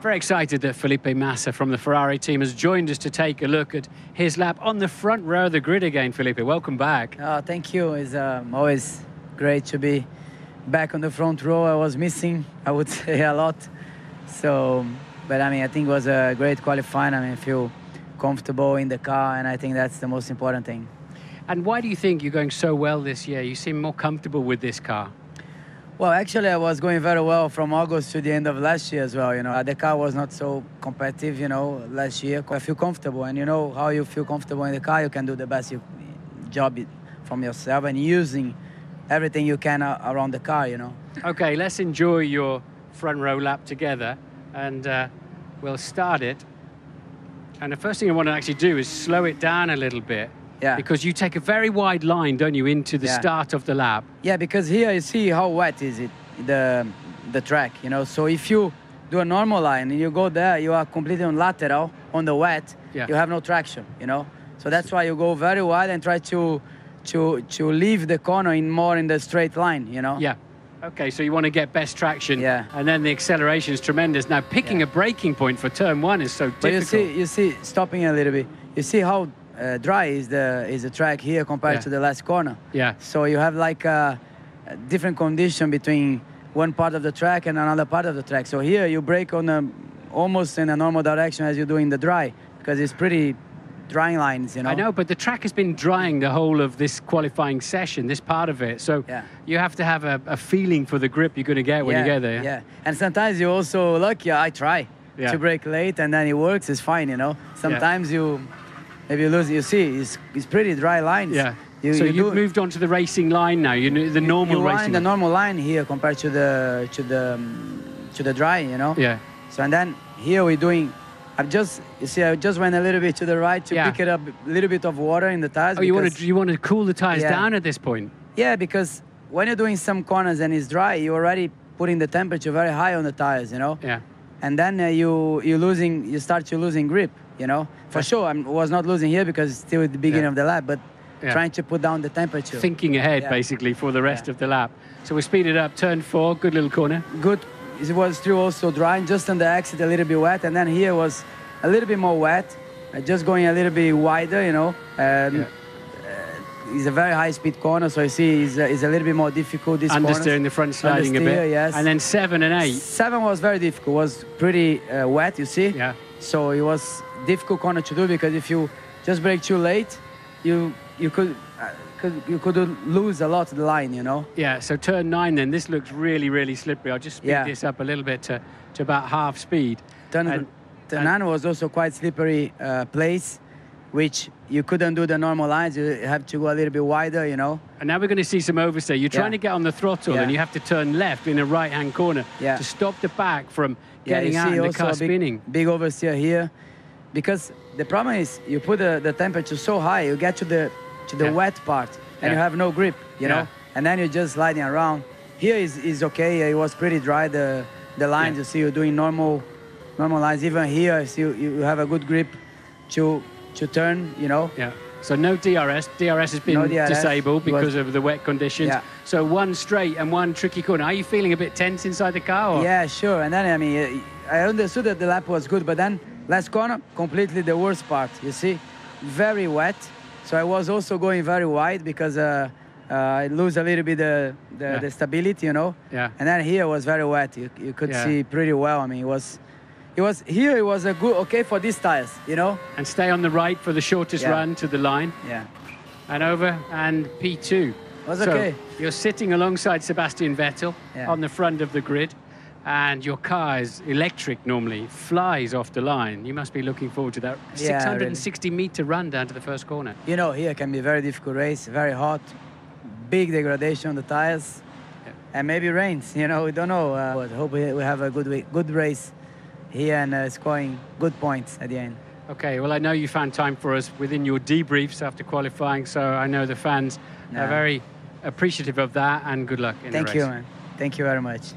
Very excited that Felipe Massa from the Ferrari team has joined us to take a look at his lap on the front row of the grid again. Felipe, welcome back. Thank you. It's always great to be back on the front row. I was missing, I would say, a lot. So, but I mean, I think it was a great qualifying. I mean, I feel comfortable in the car, and I think that's the most important thing. And why do you think you're going so well this year? You seem more comfortable with this car. Well, actually, I was going very well from August to the end of last year as well. You know, the car was not so competitive, you know, last year. I feel comfortable, and you know how you feel comfortable in the car, you can do the best job from yourself and using everything you can around the car, you know. Okay, let's enjoy your front row lap together, and we'll start it. And the first thing I want to actually do is slow it down a little bit. Yeah. Because you take a very wide line, don't you, into the start of the lap? Yeah, because here you see how wet is it, the track, you know. So if you do a normal line and you go there, you are completely on lateral, on the wet, you have no traction, you know. So that's why you go very wide and try to leave the corner more in the straight line, you know. Yeah. Okay, so you want to get best traction, and then the acceleration is tremendous. Now, picking a braking point for turn one is so difficult. But you see, stopping a little bit, you see how dry is the track here compared to the last corner. Yeah. So you have like a different condition between one part of the track and another part of the track. So here you brake on almost in a normal direction as you do in the dry, because it's pretty dry lines, you know. I know, but the track has been drying the whole of this qualifying session, this part of it. So you have to have a feeling for the grip you're going to get when you get there. Yeah, and sometimes you're also lucky. I try to brake late, and then it works. It's fine, you know. Sometimes maybe you lose. You see, it's pretty dry lines. Yeah. So you've moved on to the racing line now. You know the normal racing. You're in the normal line here compared to the dry, you know. Yeah. So and then here we're doing. I just went a little bit to the right to pick it up a little bit of water in the tires. Oh, you want to cool the tires down at this point? Yeah, because when you're doing some corners and it's dry, you're already putting the temperature very high on the tires, you know. Yeah. And then you start to losing grip, you know. For sure, I was not losing here because it's still at the beginning of the lap, but trying to put down the temperature. Thinking ahead, basically, for the rest of the lap. So we speeded up, turn 4, good little corner. Good. It was still also dry, just on the exit a little bit wet, and then here was a little bit more wet, just going a little bit wider, you know. It's a very high-speed corner, so you see it's a little bit more difficult, this corner. Understeering the front sliding a bit. Yes. And then 7 and 8. 7 was very difficult, was pretty wet, you see. Yeah. So it was difficult corner to do, because if you just brake too late, you could lose a lot of the line, you know. Yeah, so turn 9 then, this looks really, really slippery. I'll just speed this up a little bit to about half speed. Turn 9 was also quite slippery place, which you couldn't do the normal lines. You have to go a little bit wider, you know. And now we're going to see some oversteer. You're trying to get on the throttle and you have to turn left in a right-hand corner to stop the back from getting out and the car spinning. Big oversteer here, because the problem is you put the temperature so high, you get to the wet part and you have no grip, you know, and then you're just sliding around. Here is okay. It was pretty dry. The lines, you see, you're doing normal lines. Even here, you have a good grip to turn, you know. Yeah. So no DRS. DRS has been disabled because of the wet conditions. Yeah. So one straight and one tricky corner. Are you feeling a bit tense inside the car? Or? Yeah, sure. And then, I mean, I understood that the lap was good, but then last corner, completely the worst part, you see. Very wet. So I was also going very wide because I lose a little bit the stability, you know. Yeah. And then here was very wet. You could see pretty well. I mean, it was a good, okay for these tires, you know. And stay on the right for the shortest run to the line. Yeah. And over, and P2. Was okay. You're sitting alongside Sebastian Vettel on the front of the grid, and your car is electric normally, flies off the line. You must be looking forward to that 660-meter run down to the first corner. You know, here can be a very difficult race, very hot, big degradation on the tires, and maybe rains, you know, we don't know. But hope we have a good race here and scoring good points at the end. Okay, well, I know you found time for us within your debriefs after qualifying, so I know the fans are very appreciative of that, and good luck in the race. Thank you, man. Thank you very much.